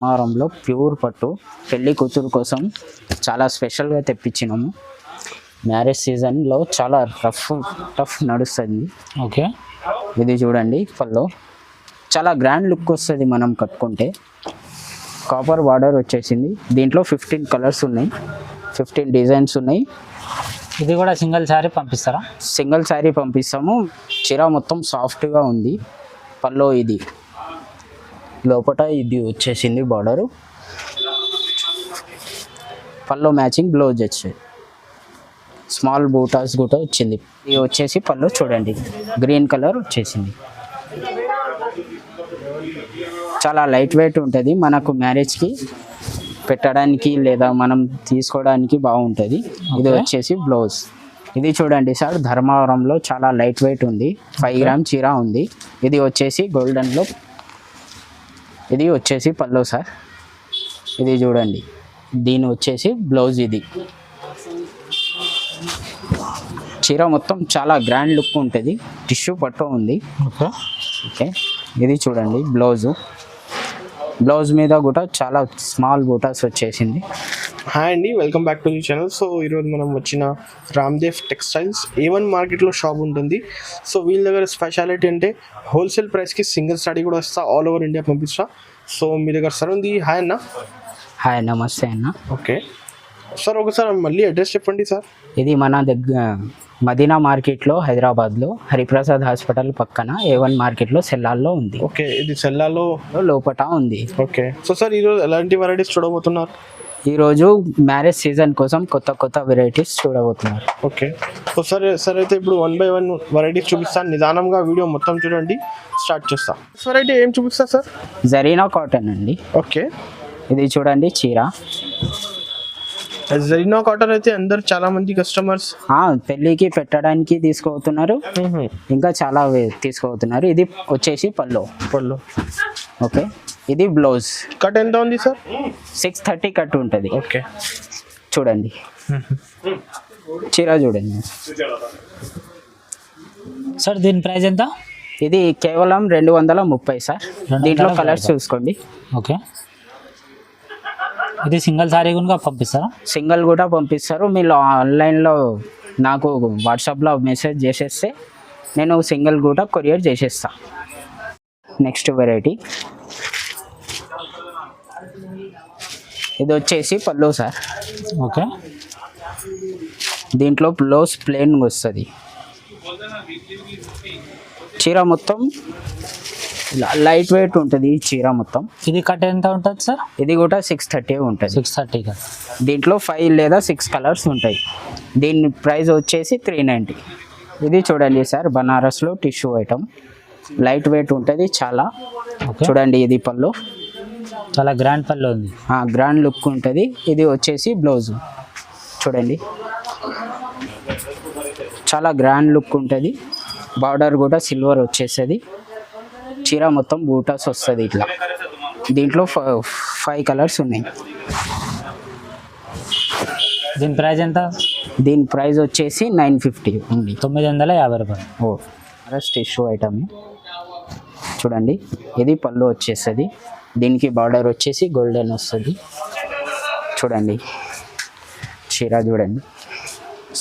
ధర్మవరంలో ప్యూర్ పట్టు పెళ్లి కూతురు కోసం చాలా స్పెషల్గా తెప్పించినాము. మ్యారేజ్ సీజన్లో చాలా టఫ్ నడుస్తుంది. ఓకే, ఇది చూడండి, పళ్ళు చాలా గ్రాండ్ లుక్ వస్తుంది మనం కట్టుకుంటే. కాపర్ బార్డర్ వచ్చేసింది. దీంట్లో 15 కలర్స్ ఉన్నాయి, 15 డిజైన్స్ ఉన్నాయి. ఇది కూడా సింగిల్ శారీ పంపిస్తారా? సింగిల్ శారీ పంపిస్తాము. చీర మొత్తం సాఫ్ట్గా ఉంది. పళ్ళు ఇది లోపల ఇది వచ్చేసింది బార్డరు. పళ్ళు మ్యాచింగ్ బ్లౌజ్ వచ్చేది. స్మాల్ బూటాస్ కూడా వచ్చింది. ఇది వచ్చేసి పళ్ళు చూడండి, గ్రీన్ కలర్ వచ్చేసింది. చాలా లైట్ వెయిట్ ఉంటుంది. మనకు మ్యారేజ్కి పెట్టడానికి లేదా మనం తీసుకోవడానికి బాగుంటుంది. ఇది వచ్చేసి బ్లౌజ్. ఇది చూడండి సార్, ధర్మవరంలో చాలా లైట్ వెయిట్ ఉంది. 5 గ్రామ్ చీర ఉంది. ఇది వచ్చేసి గోల్డెన్లో. ఇది వచ్చేసి పళ్ళు సార్. ఇది చూడండి, దీని వచ్చేసి బ్లౌజ్. ఇది చీర మొత్తం చాలా గ్రాండ్ లుక్ ఉంటుంది. టిష్యూ పట్టు ఉంది. ఓకే, ఇది చూడండి బ్లౌజు. బ్లౌజ్ మీద కూడా చాలా స్మాల్ బూటాస్ వచ్చేసింది. హాయ్ అండి, welcome back to the channel. So ఈరోజు మనం వచ్చిన రామ్దేవ్ టెక్స్టైల్స్ A1 మార్కెట్లో షాప్ ఉంటుంది. సో వీళ్ళ దగ్గర స్పెషాలిటీ అంటే హోల్సేల్ ప్రైస్కి సింగిల్ స్టడీ కూడా వస్తా, ఆల్ ఓవర్ ఇండియా పంపిస్తా. సో మీ దగ్గర సార్ ఉంది. హాయ్ అన్న. హాయ్, నమస్తే అన్న. ఓకే సార్, ఒకసారి మళ్ళీ అడ్రస్ చెప్పండి సార్. ఇది మన దగ్గర మదీనా మార్కెట్లో హైదరాబాద్లో హరిప్రసాద్ హాస్పిటల్ పక్కన A1 మార్కెట్లో సెల్లాల్లో ఉంది. ఓకే, ఇది సెల్లాలో లోపట ఉంది. ఓకే. సో సార్ ఈరోజు ఎలాంటి వెరైటీస్ చూడబోతున్నారు? ఈరోజు మ్యారేజ్ సీజన్ కోసం కొత్త వెరైటీస్ చూడబోతున్నారు. ఓకే, సో సార్ అయితే ఇప్పుడు 1 by 1 వెరైటీస్ చూపిస్తాను. నిదానంగా వీడియో మొత్తం చూడండి. స్టార్ట్ చేస్తా. వెరైటీ ఏం చూపిస్తారు సార్? జరీనా కాటన్ అండి. ఓకే, ఇది చూడండి చీర. జరీనా కాటన్ అయితే అందరు చాలా మంది కస్టమర్స్ పెళ్ళికి పెట్టడానికి తీసుకోబోతున్నారు, ఇంకా చాలా తీసుకోబోతున్నారు. ఇది వచ్చేసి పళ్ళు. ఓకే, ఇది బ్లౌజ్. కట్ ఎంత ఉంది సార్? 630 కట్ ఉంటుంది. ఓకే, చూడండి చీర చూడండి సార్. దీని ప్రైస్ ఎంత? ఇది కేవలం 230 సార్. దీంట్లో కలర్స్ చూసుకోండి. ఓకే, ఇది సింగిల్ శారీ కూడా పంపిస్తారా? సింగిల్ కూడా పంపిస్తారు. మీరు ఆన్లైన్లో నాకు వాట్సాప్లో మెసేజ్ చేసేస్తే నేను సింగిల్ కూడా కొరియర్ చేసేస్తా. నెక్స్ట్ వెరైటీ ఇది వచ్చేసి పళ్ళు సార్. ఓకే, దీంట్లో బ్లౌజ్ ప్లెయిన్ వస్తుంది. చీర మొత్తం లైట్ వెయిట్ ఉంటుంది. ఈ చీర మొత్తం. ఇది కట్ ఎంత ఉంటుంది సార్? ఇది కూడా 630 ఉంటుంది. 630 కదా. దీంట్లో 5 లేదా 6 కలర్స్ ఉంటాయి. దీని ప్రైస్ వచ్చేసి 390. ఇది చూడండి సార్, బనారస్లో టిష్యూ ఐటమ్. లైట్ వెయిట్ ఉంటుంది చాలా. చూడండి, ఇది పళ్ళు. చాలా గ్రాండ్ పళ్ళు ఉంది. గ్రాండ్ లుక్ ఉంటుంది. ఇది వచ్చేసి బ్లౌజ్. చూడండి, చాలా గ్రాండ్ లుక్ ఉంటుంది. బార్డర్ కూడా సిల్వర్ వచ్చేస్తుంది. చీర మొత్తం బూటాస్ వస్తుంది ఇట్లా. దీంట్లో 5 కలర్స్ ఉన్నాయి. దీని ప్రైస్ ఎంత? దీని ప్రైస్ వచ్చేసి 950 ఉంది. 950 రూపాయలు. Tissue item. చూడండి, ఇది పళ్ళు వచ్చేస్తుంది. దీనికి బార్డర్ వచ్చేసి గోల్డెన్ వస్తుంది. చూడండి చీర చూడండి,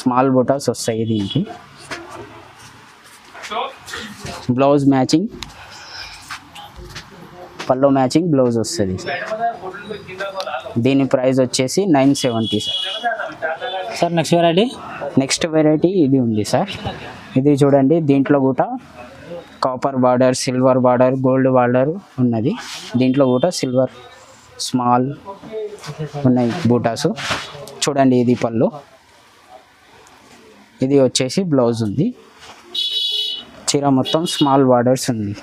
స్మాల్ బూటాస్ వస్తాయి దీనికి. బ్లౌజ్ మ్యాచింగ్, పళ్ళు మ్యాచింగ్ బ్లౌజ్ వస్తుంది. దీని ప్రైస్ వచ్చేసి 970 సార్. సార్ నెక్స్ట్ వెరైటీ ఇది ఉంది సార్. ఇది చూడండి, దీంట్లో కూడా copper border, silver border, gold border ఉన్నది. దీంట్లో కూడా సిల్వర్ స్మాల్ ఉన్నాయి బూటాసు. చూడండి, ఇది పళ్ళు. ఇది వచ్చేసి బ్లౌజ్ ఉంది. చీర మొత్తం స్మాల్ బార్డర్స్ ఉంది.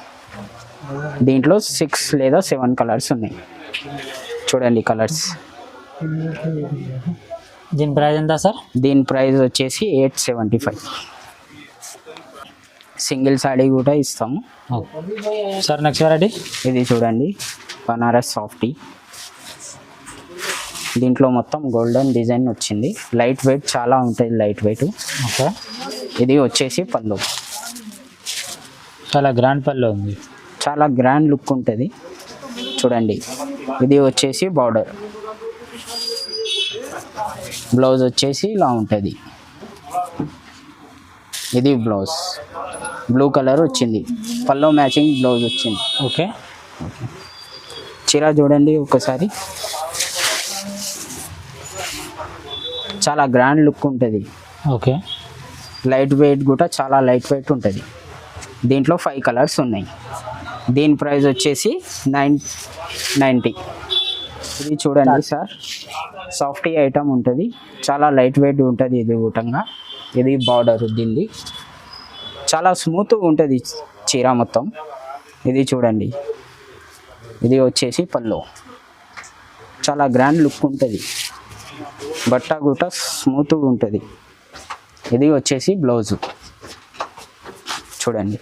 దీంట్లో 6 లేదా 7 కలర్స్ ఉన్నాయి. చూడండి కలర్స్. దీని ప్రైస్ ఎంత సార్? దీని ప్రైస్ వచ్చేసి 875. సింగిల్ సాడీ కూడా ఇస్తాము సార్. నెక్స్ట్ వెరైటీ ఇది చూడండి, బనారస్ సాఫ్టీ. దీంట్లో మొత్తం గోల్డెన్ డిజైన్ వచ్చింది. లైట్ వెయిట్ చాలా ఉంటుంది, లైట్ వెయిట్. ఓకే, ఇది వచ్చేసి పళ్ళు. చాలా గ్రాండ్ పళ్ళు ఉంది. చాలా గ్రాండ్ లుక్ ఉంటుంది. చూడండి ఇది వచ్చేసి బార్డర్, బ్లౌజ్ వచ్చేసి ఇలా ఉంటుంది. ఇది బ్లౌజ్ బ్లూ కలర్ వచ్చింది, పల్లో మ్యాచింగ్ బ్లౌజ్ వచ్చింది. ఓకే. చీర చూడండి ఒకసారి, చాలా గ్రాండ్ లుక్ ఉంటుంది. ఓకే. లైట్ వెయిట్ కూడా చాలా లైట్ వెయిట్ ఉంటుంది. దీంట్లో 5 కలర్స్ ఉన్నాయి. దీని ప్రైస్ వచ్చేసి 990. ఇది చూడండి సార్, సాఫ్టీ ఐటమ్ ఉంటుంది, చాలా లైట్ వెయిట్ ఉంటుంది. ఇది కూటంగా ఇది బార్డర్ దీనిది, చాలా స్మూత్గా ఉంటుంది చీర మొత్తం. ఇది చూడండి, ఇది వచ్చేసి పల్లో, చాలా గ్రాండ్ లుక్ ఉంటుంది, బట్ట గుట్ట స్మూత్గా ఉంటుంది. ఇది వచ్చేసి బ్లౌజు చూడండి.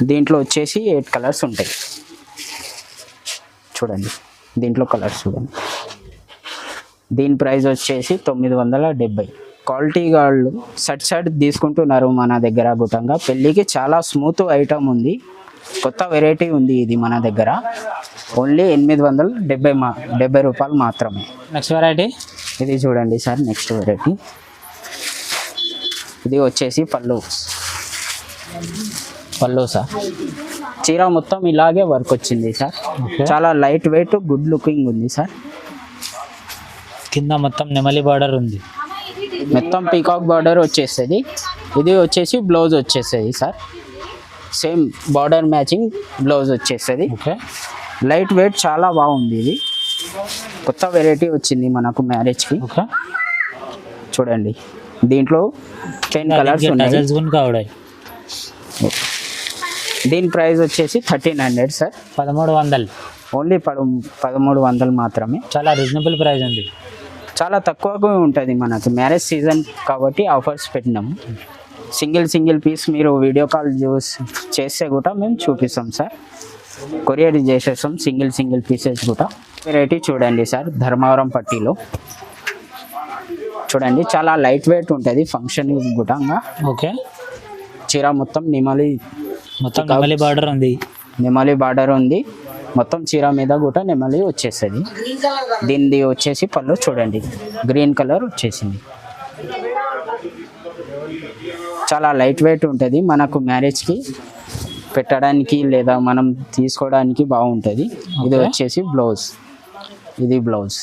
దీంట్లో వచ్చేసి 8 కలర్స్ ఉంటాయి. చూడండి దీంట్లో కలర్స్ చూడండి. దీని ప్రైస్ వచ్చేసి 970. క్వాలిటీ వాళ్ళు సెట్ తీసుకుంటున్నారు మన దగ్గర. గుట్టంగా పెళ్ళికి చాలా స్మూత్ ఐటమ్ ఉంది, కొత్త వెరైటీ ఉంది ఇది మన దగ్గర. ఓన్లీ 870 రూపాయలు మాత్రమే. నెక్స్ట్ వెరైటీ ఇది చూడండి సార్, నెక్స్ట్ వెరైటీ. ఇది వచ్చేసి పళ్ళు సార్. చీర మొత్తం ఇలాగే వర్క్ వచ్చింది సార్, చాలా లైట్ వెయిట్ గుడ్ లుకింగ్ ఉంది సార్. కింద మొత్తం నెమలి బార్డర్ ఉంది, మొత్తం పీకాక్ బార్డర్ వచ్చేస్తుంది. ఇది వచ్చేసి బ్లౌజ్ వచ్చేస్తుంది sir, same border matching blouse వచ్చేస్తుంది. ఓకే. లైట్ వెయిట్ చాలా బాగుంది. ఇది కొత్త వెరైటీ వచ్చింది మనకు మ్యారేజ్కి. ఓకే. చూడండి దీంట్లో 10 కలర్స్ ఉన్నాయి. టజల్స్ కూడా కావడాయి. దీని ప్రైస్ వచ్చేసి 1300 సార్. 1300. ఓన్లీ 1300 మాత్రమే. చాలా రీజనబుల్ ప్రైస్ ఉంది, చాలా తక్కువగా ఉంటుంది మనకు. మ్యారేజ్ సీజన్ కాబట్టి ఆఫర్స్ పెట్టినాము. సింగిల్ పీస్ మీరు వీడియో కాల్ చేస్తే కూడా మేము చూపిస్తాం సార్, కొరియర్ చేసేస్తాం సింగిల్ పీసెస్ కూడా. వెరైటీ చూడండి సార్, ధర్మవరం పట్టీలో చూడండి, చాలా లైట్ వెయిట్ ఉంటుంది ఫంక్షన్ గుటంగా. ఓకే. చీర మొత్తం నెమలి బార్డర్ ఉంది, నెమలి బార్డర్ ఉంది మొత్తం. చీర మీద కూడా నెమలి వచ్చేస్తుంది. దీనిది వచ్చేసి పళ్ళు చూడండి, గ్రీన్ కలర్ వచ్చేసింది. చాలా లైట్ వెయిట్ ఉంటుంది, మనకు మ్యారేజ్కి పెట్టడానికి లేదా మనం తీసుకోవడానికి బాగుంటుంది. ఇది వచ్చేసి బ్లౌజ్, ఇది బ్లౌజ్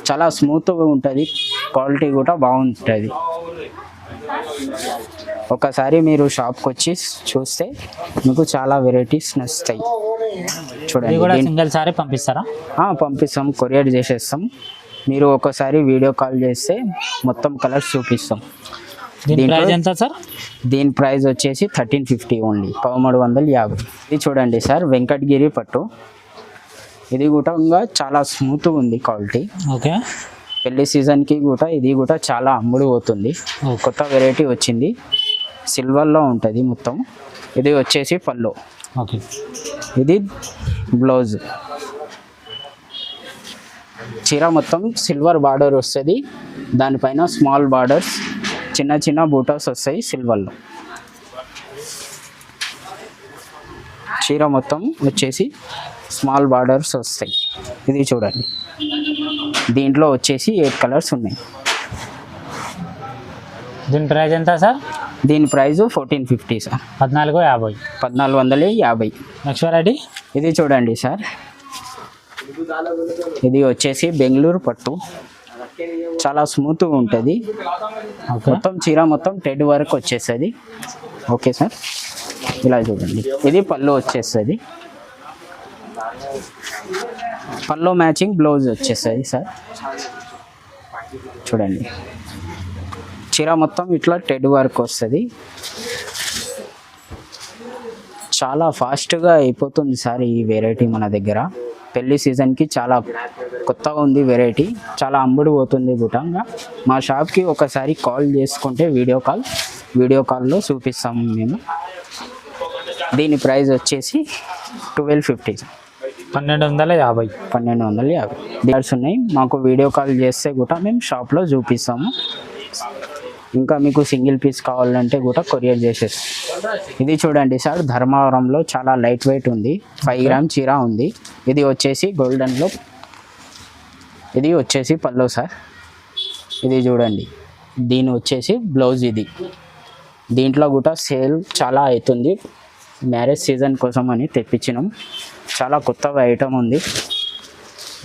చాలా స్మూత్గా ఉంటుంది, క్వాలిటీ కూడా బాగుంటుంది. ఒకసారి మీరు షాప్కి వచ్చి చూస్తే మీకు చాలా వెరైటీస్ నచ్చుతాయి. చూడండి సింగిల్ సారీ పంపిస్తారా? పంపిస్తాం, కొరియర్ చేసేస్తాం. మీరు ఒకసారి వీడియో కాల్ చేస్తే మొత్తం కలర్స్ చూపిస్తాం. దీని ప్రైస్ వచ్చేసి 1350 ఓన్లీ, 1350. ఇది చూడండి సార్, వెంకటగిరి పట్టు. ఇది కూడా చాలా స్మూత్గా ఉంది క్వాలిటీ. ఓకే. పెళ్లి సీజన్కి కూడా ఇది కూడా చాలా అమ్ముడు పోతుంది. కొత్త వెరైటీ వచ్చింది, సిల్వర్లో ఉంటుంది మొత్తం. ఇది వచ్చేసి పళ్ళు. ఓకే. ఇది బ్లౌజ్. చీర మొత్తం సిల్వర్ బార్డర్ వస్తుంది, దానిపైన స్మాల్ బార్డర్స్, చిన్న బూటాస్ వస్తాయి సిల్వర్లో. చీర మొత్తం వచ్చేసి స్మాల్ బార్డర్స్ వస్తాయి. ఇది చూడండి, దీంట్లో వచ్చేసి 8 కలర్స్ ఉన్నాయి. దీని ప్రైస్ ఎంత సార్? దీని ప్రైస్ 1450 సార్. 1450. 1450. నెక్స్ట్ వెరైటీ ఇది చూడండి సార్, ఇది వచ్చేసి బెంగళూరు పట్టు, చాలా స్మూత్గా ఉంటుంది. మొత్తం చీర మొత్తం టెడ్ వర్క్ వచ్చేస్తుంది. ఓకే సార్, ఇలా చూడండి. ఇది పళ్ళు వచ్చేస్తుంది, పళ్ళు మ్యాచింగ్ బ్లౌజ్ వచ్చేస్తుంది సార్. చూడండి చీర మొత్తం ఇట్లా టెడ్ వర్క్ వస్తుంది. చాలా ఫాస్ట్గా అయిపోతుంది సార్ ఈ వెరైటీ మన దగ్గర. పెళ్లి సీజన్కి చాలా కొత్తగా ఉంది వెరైటీ, చాలా అమ్ముడు పోతుంది గుటంగా. మా షాప్కి ఒకసారి కాల్ చేసుకుంటే వీడియో కాల్లో చూపిస్తాము మేము. దీని ప్రైస్ వచ్చేసి 1250 సార్. 1250. 1250 డీలర్స్ ఉన్నాయి, మాకు వీడియో కాల్ చేస్తే కూడా మేము షాప్లో చూపిస్తాము. ఇంకా మీకు సింగిల్ పీస్ కావాలంటే కూడా కొరియర్ చేసేస్తాం. ఇది చూడండి సార్, ధర్మవరంలో చాలా లైట్ వెయిట్ ఉంది. 5 గ్రామ్ చీర ఉంది. ఇది వచ్చేసి గోల్డెన్లో, ఇది వచ్చేసి పల్లో సార్. ఇది చూడండి, దీని వచ్చేసి బ్లౌజ్. ఇది దీంట్లో కూడా సేల్ చాలా అవుతుంది. మ్యారేజ్ సీజన్ కోసం అని తెప్పించినాం. చాలా కొత్త ఐటమ్ ఉంది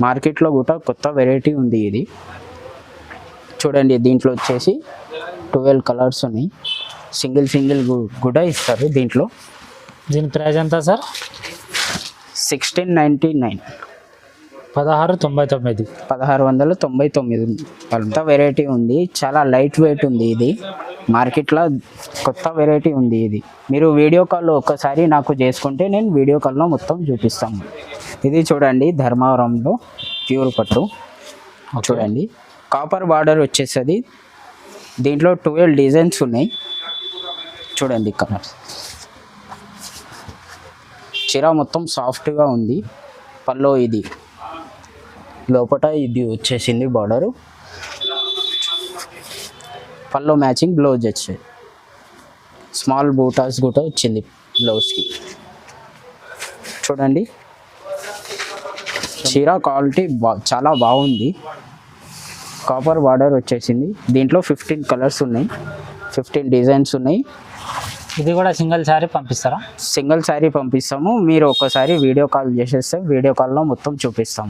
మార్కెట్లో కూడా, కొత్త వెరైటీ ఉంది. ఇది చూడండి, దీంట్లో వచ్చేసి 12 కలర్స్ ఉన్నాయి. సింగిల్ కూడా ఇస్తారు దీంట్లో. దీని ప్రైస్ ఎంత సార్? 1699, 1699. 1699. కొత్త వెరైటీ ఉంది, చాలా లైట్ వెయిట్ ఉంది. ఇది మార్కెట్లో కొత్త వెరైటీ ఉంది. ఇది మీరు వీడియో కాల్లో ఒక్కసారి నాకు చేసుకుంటే నేను వీడియో కాల్లో మొత్తం చూపిస్తాను. ఇది చూడండి, ధర్మవరంలో ప్యూర్ పట్టు. చూడండి, కాపర్ బార్డర్ వచ్చేస్తుంది. దీంట్లో 12 డిజైన్స్ ఉన్నాయి. చూడండి కలర్స్. చీర మొత్తం సాఫ్ట్గా ఉంది. పల్లో ఇది లోపట ఇది వచ్చేసింది బార్డరు. పల్లో మ్యాచింగ్ బ్లౌజ్ వచ్చేది. స్మాల్ బూటాస్ కూడా వచ్చింది బ్లౌజ్కి. చూడండి, చీర క్వాలిటీ చాలా బాగుంది. కాపర్ బార్డర్ వచ్చేసింది. దీంట్లో 15 కలర్స్ ఉన్నాయి, 15 డిజైన్స్ ఉన్నాయి. ఇది కూడా సింగిల్ శారీ పంపిస్తారా? సింగిల్ శారీ పంపిస్తాము. మీరు ఒకసారి వీడియో కాల్ చేసేస్తే వీడియో కాల్లో మొత్తం చూపిస్తాం.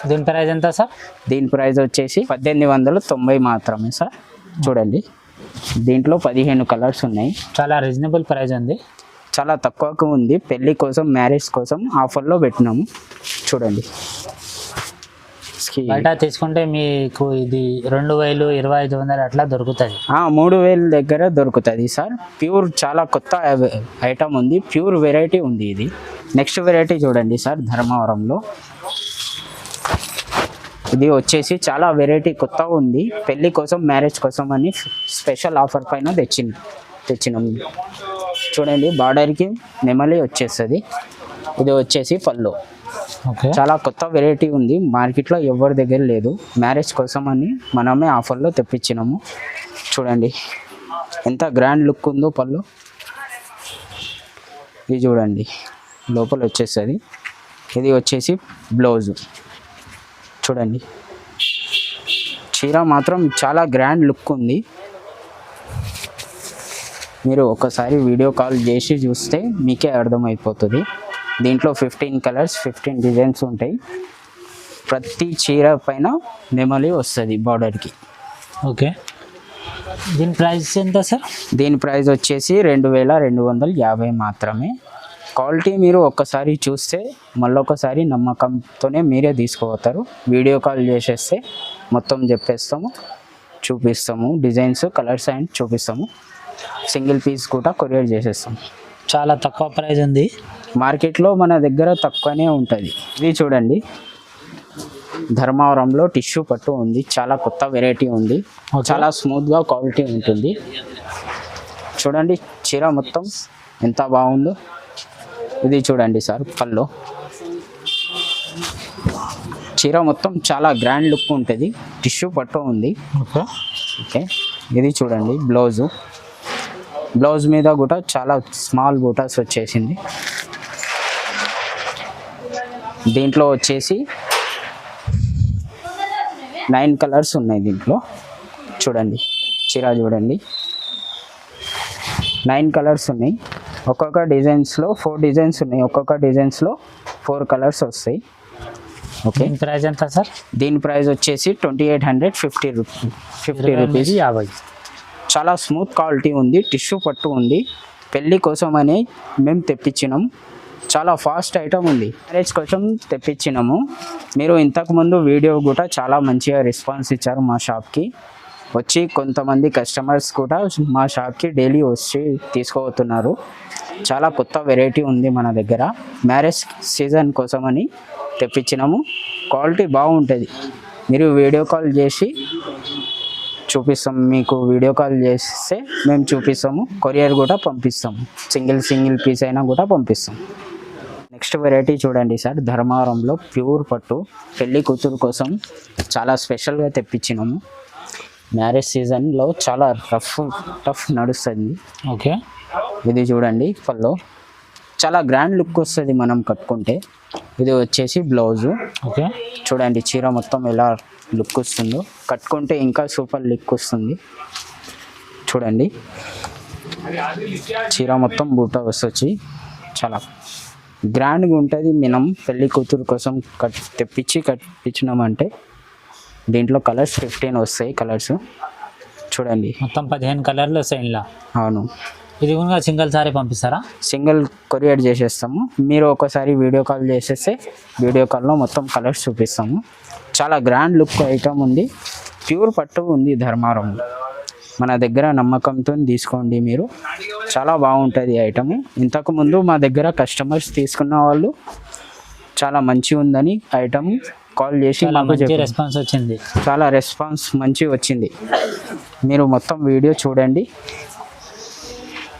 దీని ప్రైస్ ఎంత సార్? దీని ప్రైస్ వచ్చేసి 1890 మాత్రమే సార్. చూడండి, దీంట్లో 15 కలర్స్ ఉన్నాయి. చాలా రీజనబుల్ ప్రైస్ ఉంది, చాలా తక్కువకు ఉంది. పెళ్ళి కోసం, మ్యారేజ్ కోసం ఆఫర్లో పెట్టినాము. చూడండి, బయట తీసుకుంటే మీకు ఇది 2000, 2500 అట్లా దొరుకుతుంది. 3000 దగ్గర దొరుకుతుంది సార్. ప్యూర్ చాలా కొత్త ఐటమ్ ఉంది, ప్యూర్ వెరైటీ ఉంది. ఇది నెక్స్ట్ వెరైటీ చూడండి సార్, ధర్మవరంలో ఇది వచ్చేసి చాలా వెరైటీ కొత్తగా ఉంది. పెళ్ళి కోసం, మ్యారేజ్ కోసం అని స్పెషల్ ఆఫర్ పైన తెచ్చినాం. చూడండి, బార్డర్కి నెమలి వచ్చేస్తుంది. ఇది వచ్చేసి పల్లో. ఓకే, చాలా కొత్త వెరైటీ ఉంది, మార్కెట్లో ఎవరి దగ్గర లేదు. మ్యారేజ్ కోసం అని మనమే ఆఫర్లో తెప్పించినాము. చూడండి ఎంత గ్రాండ్ లుక్ ఉందో పళ్ళు. ఇది చూడండి, లోపల వచ్చేస్తుంది. ఇది వచ్చేసి బ్లౌజు. చూడండి, చీర మాత్రం చాలా గ్రాండ్ లుక్ ఉంది. మీరు ఒకసారి వీడియో కాల్ చేసి చూస్తే మీకే అర్థమైపోతుంది. దీంట్లో 15 కలర్స్, 15 డిజైన్స్ ఉంటాయి. ప్రతి చీర పైన నెమలి వస్తుంది బార్డర్కి. ఓకే, దీని ప్రైస్ ఎంత సార్? దీని ప్రైస్ వచ్చేసి 2250 మాత్రమే. క్వాలిటీ మీరు ఒక్కసారి చూస్తే మళ్ళొకసారి నమ్మకంతోనే మీరే తీసుకుపోతారు. వీడియో కాల్ చేసేస్తే మొత్తం చెప్పేస్తాము, చూపిస్తాము. డిజైన్స్, కలర్స్ అండ్ చూపిస్తాము. సింగిల్ పీస్ కూడా కొరియర్ చేసేస్తాము. చాలా తక్కువ ప్రైస్ ఉంది. మార్కెట్లో మన దగ్గర తక్కువనే ఉంటుంది. ఇది చూడండి, ధర్మవరంలో టిష్యూ పట్టు ఉంది. చాలా కొత్త వెరైటీ ఉంది. చాలా స్మూత్గా క్వాలిటీ ఉంటుంది. చూడండి, చీర మొత్తం ఎంత బాగుందో. ఇది చూడండి సార్, పల్లో చీర మొత్తం చాలా గ్రాండ్ లుక్ ఉంటుంది. టిష్యూ పట్టు ఉంది. ఓకే, ఓకే, ఇది చూడండి బ్లౌజు. బ్లౌజ్ మీద కూడా చాలా స్మాల్ బూటాస్ వచ్చేసింది. దీంట్లో వచ్చేసి 9 కలర్స్ ఉన్నాయి దీంట్లో. చూడండి, చీర చూడండి, 9 కలర్స్ ఉన్నాయి. ఒక్కొక్క డిజైన్స్లో 4 డిజైన్స్ ఉన్నాయి. ఒక్కొక్క డిజైన్స్లో 4 కలర్స్ వస్తాయి. ఓకే, దీని ప్రైస్ ఎంత సార్? దీని ప్రైస్ వచ్చేసి 2850 రూపీస్. 50. చాలా స్మూత్ క్వాలిటీ ఉంది. టిష్యూ పట్టు ఉంది. పెళ్ళి కోసం అని మేము తెప్పించినాం. చాలా ఫాస్ట్ ఐటమ్ ఉంది. మ్యారేజ్ కోసం తెప్పించినాము. మీరు ఇంతకుముందు వీడియో కూడా చాలా మంచిగా రెస్పాన్స్ ఇచ్చారు మా షాప్కి. వచ్చి కొంతమంది కస్టమర్స్ కూడా మా షాప్కి డైలీ వచ్చి తీసుకోబోతున్నారు. చాలా కొత్త వెరైటీ ఉంది మన దగ్గర. మ్యారేజ్ సీజన్ కోసం అని తెప్పించినాము. క్వాలిటీ బాగుంటుంది. మీరు వీడియో కాల్ చేసి చూపిస్తాం. మీకు వీడియో కాల్ చేస్తే మేము చూపిస్తాము. కొరియర్ కూడా పంపిస్తాము. సింగిల్ పీస్ అయినా కూడా పంపిస్తాం. నెక్స్ట్ వెరైటీ చూడండి సార్, ధర్మవరంలో ప్యూర్ పట్టు పెళ్ళి కూతురు కోసం చాలా స్పెషల్గా తెప్పించినాము. మ్యారేజ్ సీజన్లో చాలా టఫ్ నడుస్తుంది. ఓకే, ఇది చూడండి పళ్ళు చాలా గ్రాండ్ లుక్ వస్తుంది మనం కట్టుకుంటే. ఇది వచ్చేసి బ్లౌజు. ఓకే. చూడండి చీర మొత్తం ఎలా లుక్ వస్తుందో, కట్టుకుంటే ఇంకా సూపర్ లుక్ వస్తుంది. చూడండి చీర మొత్తం బూటా వస్తొచ్చి చాలా గ్రాండ్గా ఉంటుంది. మనం పెళ్లి కూతురు కోసం కట్టించినామంటే దీంట్లో కలర్స్ 15 వస్తాయి కలర్స్. చూడండి మొత్తం 15 కలర్లు వస్తాయి ఇలా. అవును. ఇది కూడా సింగిల్ సారీ పంపిస్తారా? సింగిల్ కొరియర్ చేసేస్తాము. మీరు ఒకసారి వీడియో కాల్ చేసేస్తే వీడియో కాల్లో మొత్తం కలర్స్ చూపిస్తాము. చాలా గ్రాండ్ లుక్ ఐటమ్ ఉంది. ప్యూర్ పట్టు ఉంది ధర్మారంలో. మన దగ్గర నమ్మకంతో తీసుకోండి మీరు, చాలా బాగుంటుంది ఐటమ్. ఇంతకుముందు మా దగ్గర కస్టమర్స్ తీసుకున్న వాళ్ళు చాలా మంచిగా ఉందని ఐటమ్ కాల్ చేసి మాకు మంచి చెప్పారు. రెస్పాన్స్ వచ్చింది. చాలా రెస్పాన్స్ మంచిగా వచ్చింది. మీరు మొత్తం వీడియో చూడండి.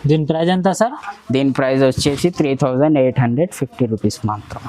దీని ప్రైస్ ఎంత సార్? దీని ప్రైస్ వచ్చేసి 3850 రూపీస్ మాత్రం.